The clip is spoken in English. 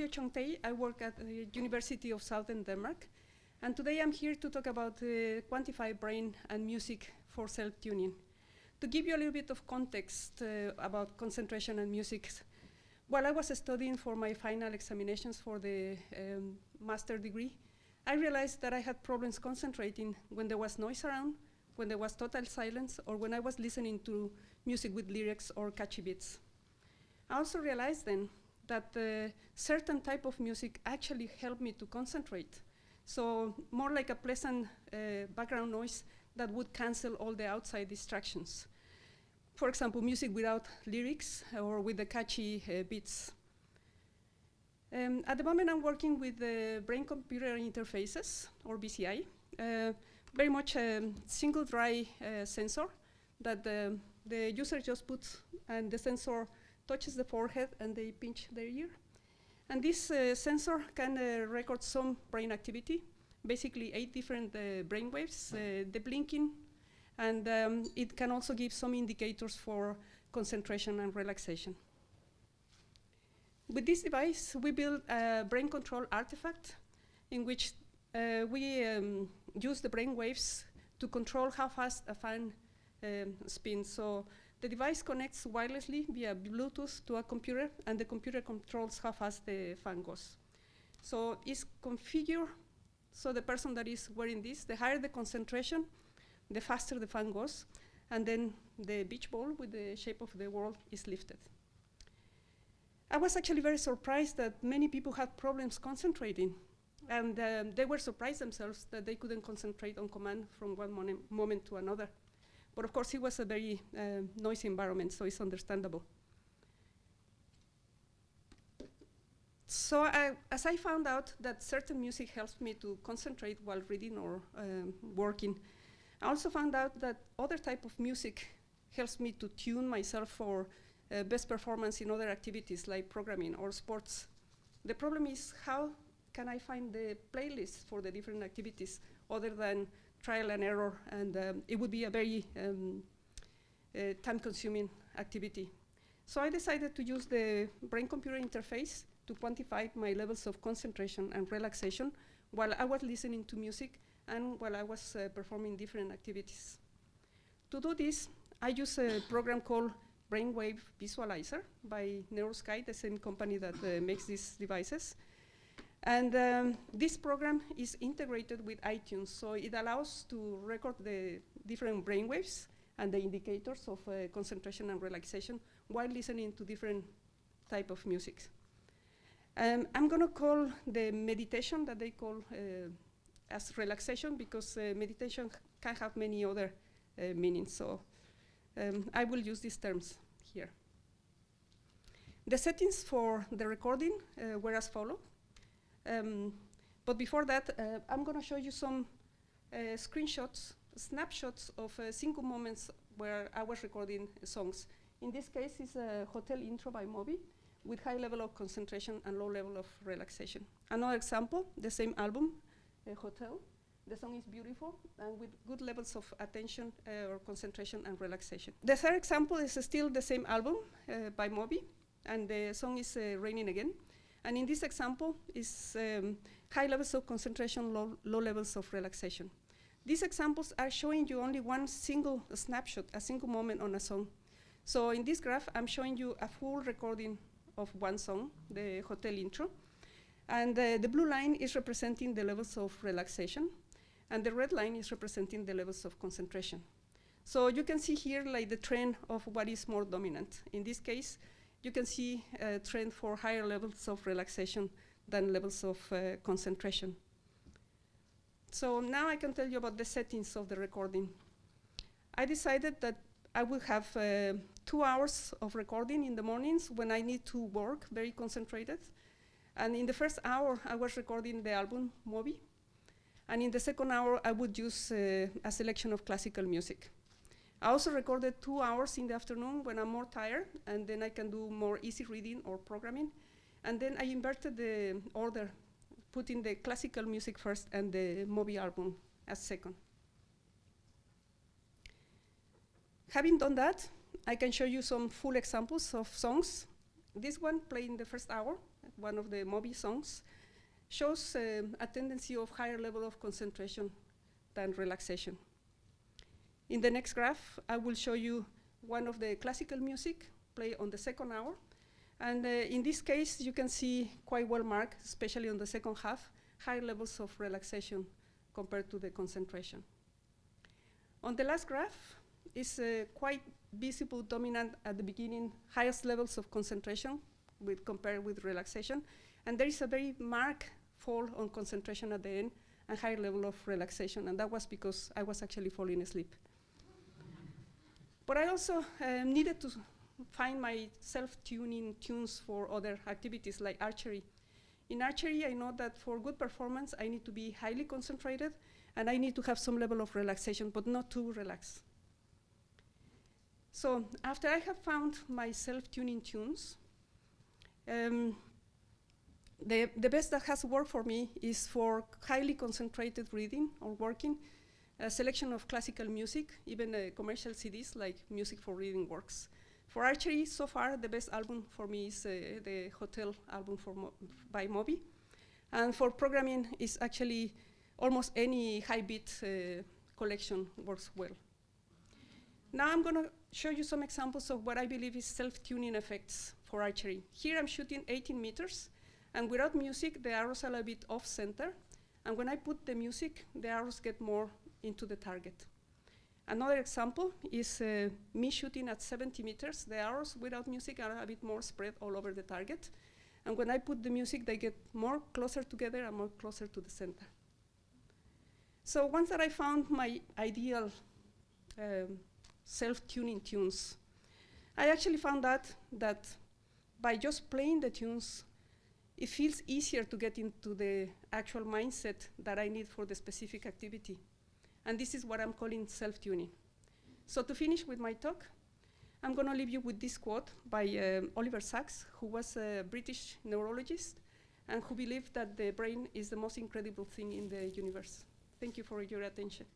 Rocio Chongtay. I work at the University of Southern Denmark. And today I'm here to talk about quantified brain and music for self-tuning. To give you a little bit of context about concentration and music, while I was studying for my final examinations for the master degree, I realized that I had problems concentrating when there was noise around, when there was total silence, or when I was listening to music with lyrics or catchy beats. I also realized then that certain type of music actually helped me to concentrate. So more like a pleasant background noise that would cancel all the outside distractions. For example, music without lyrics or with the catchy beats. At the moment, I'm working with brain-computer interfaces, or BCI. Very much a single dry sensor that the user just puts, and the sensor touches the forehead and they pinch their ear. And this sensor can record some brain activity, basically 8 different brain waves, the blinking, and it can also give some indicators for concentration and relaxation. With this device, we built a brain control artifact in which we use the brain waves to control how fast a fan spins. So the device connects wirelessly via Bluetooth to a computer, and the computer controls how fast the fan goes. So it's configured so the person that is wearing this, the higher the concentration, the faster the fan goes, and then the beach ball with the shape of the world is lifted. I was actually very surprised that many people had problems concentrating, and they were surprised themselves that they couldn't concentrate on command from one moment to another. But of course, it was a very noisy environment, so it's understandable. So as I found out that certain music helps me to concentrate while reading or working, I also found out that other type of music helps me to tune myself for best performance in other activities like programming or sports. The problem is, how can I find the playlist for the different activities other than trial and error, and it would be a very time-consuming activity. So I decided to use the brain-computer interface to quantify my levels of concentration and relaxation while I was listening to music and while I was performing different activities. To do this, I use a program called Brainwave Visualizer by NeuroSky, the same company that makes these devices. And this program is integrated with iTunes, so it allows to record the different brainwaves and the indicators of concentration and relaxation while listening to different type of music. I'm going to call the meditation that they call as relaxation, because meditation can have many other meanings, so I will use these terms here. The settings for the recording were as follows. But before that, I'm going to show you some screenshots, snapshots of single moments where I was recording songs. In this case, it's a hotel intro by Moby with high level of concentration and low level of relaxation. Another example, the same album, Hotel. The song is beautiful and with good levels of attention or concentration and relaxation. The third example is still the same album by Moby, and the song is Raining Again. And in this example is high levels of concentration, low levels of relaxation. These examples are showing you only one single snapshot, a single moment on a song. So in this graph, I'm showing you a full recording of one song, the hotel intro. And the blue line is representing the levels of relaxation, and the red line is representing the levels of concentration. So you can see here like the trend of what is more dominant. In this case, you can see a trend for higher levels of relaxation than levels of concentration. So now I can tell you about the settings of the recording. I decided that I will have 2 hours of recording in the mornings when I need to work very concentrated. And in the first hour, I was recording the album Moby. And in the second hour, I would use a selection of classical music. I also recorded 2 hours in the afternoon when I'm more tired, and then I can do more easy reading or programming. And then I inverted the order, putting the classical music first and the Moby album as second. Having done that, I can show you some full examples of songs. This one played in the first hour, one of the Moby songs, shows a tendency of higher level of concentration than relaxation. In the next graph, I will show you one of the classical music played on the second hour. And in this case, you can see quite well marked, especially on the second half, high levels of relaxation compared to the concentration. On the last graph is quite visible dominant at the beginning, highest levels of concentration compared with relaxation. And there is a very marked fall on concentration at the end and higher level of relaxation. And that was because I was actually falling asleep. But I also needed to find my self-tuning tunes for other activities like archery. In archery, I know that for good performance, I need to be highly concentrated and I need to have some level of relaxation, but not too relaxed. So after I have found my self-tuning tunes, the best that has worked for me is for highly concentrated reading or working, a selection of classical music, even commercial CDs like Music for Reading works. For archery, so far, the best album for me is the Hotel album by Moby. And for programming, is actually almost any high-beat collection works well. Now I'm going to show you some examples of what I believe is self-tuning effects for archery. Here I'm shooting 18 meters, and without music, the arrows are a bit off-center. And when I put the music, the arrows get more into the target. Another example is me shooting at 70 meters. The arrows without music are a bit more spread all over the target. And when I put the music, they get more closer together and more closer to the center. So once that I found my ideal self-tuning tunes, I actually found that by just playing the tunes, it feels easier to get into the actual mindset that I need for the specific activity. And this is what I'm calling self-tuning. So to finish with my talk, I'm going to leave you with this quote by Oliver Sacks, who was a British neurologist and who believed that the brain is the most incredible thing in the universe. Thank you for your attention.